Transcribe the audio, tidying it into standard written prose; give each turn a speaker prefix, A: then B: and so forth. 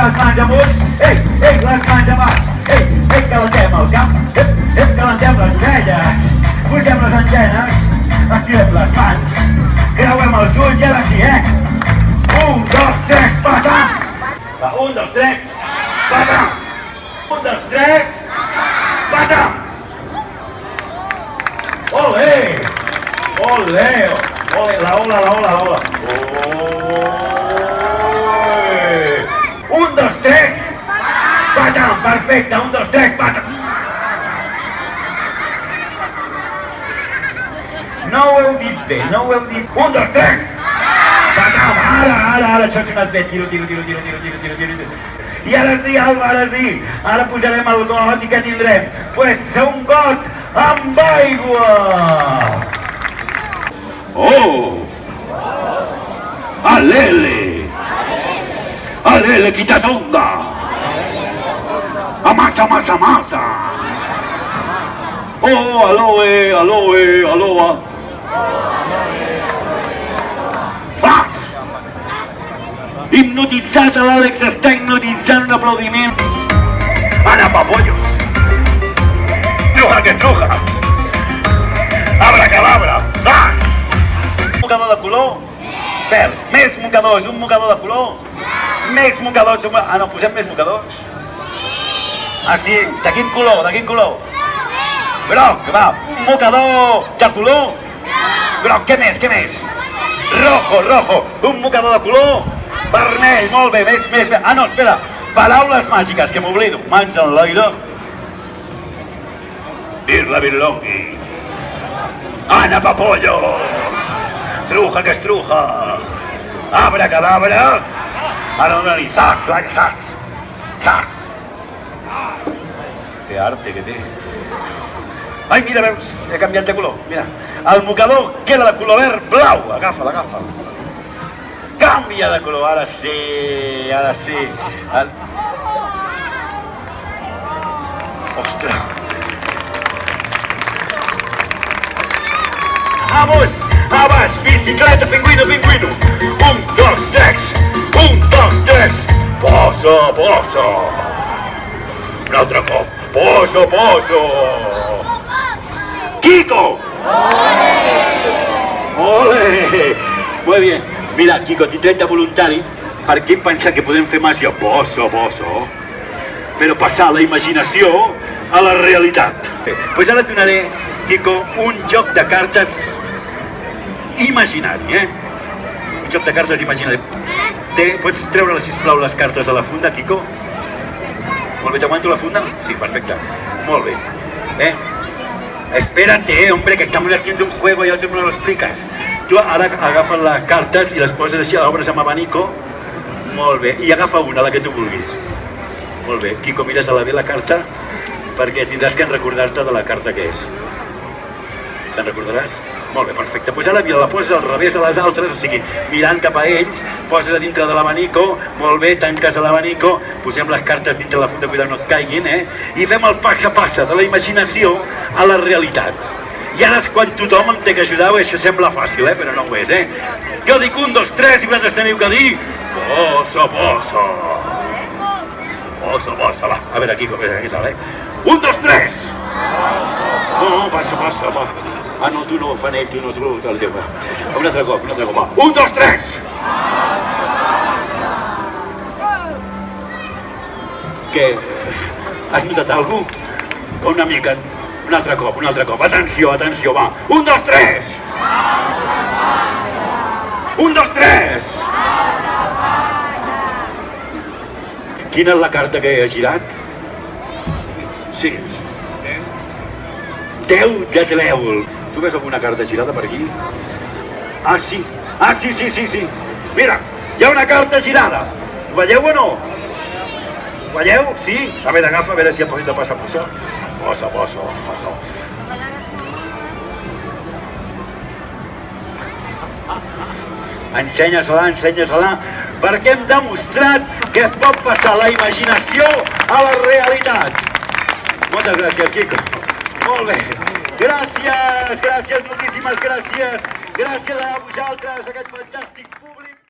A: les mans amunt, les mans avall, calentem el cap, calentem les orelles, pugem les antenes, estirem les mans, creuem els ulls i ara sí, 1, 2, 3, patam! Va, 1, 2, 3, patam! 1, 2, 3, patam! Olé! Olé! Olé, la ola, la ola, la ola. Olé! 1, 2, 3, patam! Perfecte, 1, 2, 3, patam! No ho heu dit bé, no ho heu dit. 1, 2, 3! Patam! Ara, això ha sonat bé. Tiro. I ara sí, Alba, ara sí. Ara posarem el got i què tindrem? Pues un got amb aigua! Oh! Alele! Alele, quitatonga! Amasa, masa, masa! Oh, aloe, aloe, aloa! Fas! Hipnotitzat, l'Àlex està hipnotitzant un aplaudiment. Ana, papollos! Truja, que estruja! Abracadabra! Fas! Mocador de color? Verd. Més mocadors, un mocador de color? Més mocadors, no, posem més mocadors. Ah, sí? De quin color, de quin color? Groc, va, un mocador de color? Groc, què més, què més? Rojo, un mocador de color? Vermell, molt bé, més. Ah, no, espera, paraules màgiques, que m'oblido. Mans en l'aire. Birla, birlongui. Ana, papollos. Truja, que estruja. Abracadabra. Ara dona-li, zas. Que arte que té. Ai, mira, veus, he canviat de color, mira. El mocador, que era de color verd, blau. Agafa'l. Canvia de color, ara sí. Ostres. Amunt, a baix, bicicleta, pingüino. 1, 2, 3. Posa. Un altre cop. Posa. Kiko. Ole. Muy bien. Mira, Kiko, t'he tret de voluntari perquè hem pensat que podem fer màgia. Posa. Però passar la imaginació a la realitat. Pues ara et donaré, Kiko, un joc de cartes imaginari, Un joc de cartes imaginari. Pots treure, sisplau, les cartes de la funda, Kiko? Molt bé, t'aguanto la funda? Sí, perfecte. Molt bé. Espérate, hombre, que estamos haciendo un juego y otro me lo explicas. Tu ara agafa les cartes i les poses així, obres amb abanico. Molt bé, i agafa una, la que tu vulguis. Molt bé, Kiko, mires a la bé la carta perquè tindràs que recordar-te de la carta que és. Te'n recordaràs? Molt bé, perfecte. Doncs ara la poses al revés de les altres, o sigui, mirant cap a ells, poses a dintre de l'abanico, molt bé, tanques l'abanico, posem les cartes dintre la funda, cuidado no et caiguin, i fem el passa a passa de la imaginació a la realitat. I ara és quan tothom em té que ajudar, això sembla fàcil, però no ho és, Jo dic 1, 2, 3 i vosaltres teniu que dir posa. Posa, va. A veure, Kiko, què tal, 1, 2, 3! No, passa, va. Ah, no, tu no, fan ell, tu no, el teu. Un altre cop, va. 1, 2, 3! Què? Has notat alguna cosa? Una mica. Un altre cop. Atenció, va. 1, 2, 3! 1, 2, 3! Quina és la carta que he girat? Sí. 10 de trèvol. Tu veus alguna carta girada per aquí? Ah, sí. Mira, hi ha una carta girada. Ho veieu o no? Ho veieu? Sí? A veure, agafa, a veure si ha pogut passar. Posa. Ensenya-se-la, perquè hem demostrat que es pot passar la imaginació a la realitat. Moltes gràcies, Kiko. Molt bé. Gràcies, moltíssimes gràcies. Gràcies a vosaltres, a aquest fantàstic públic.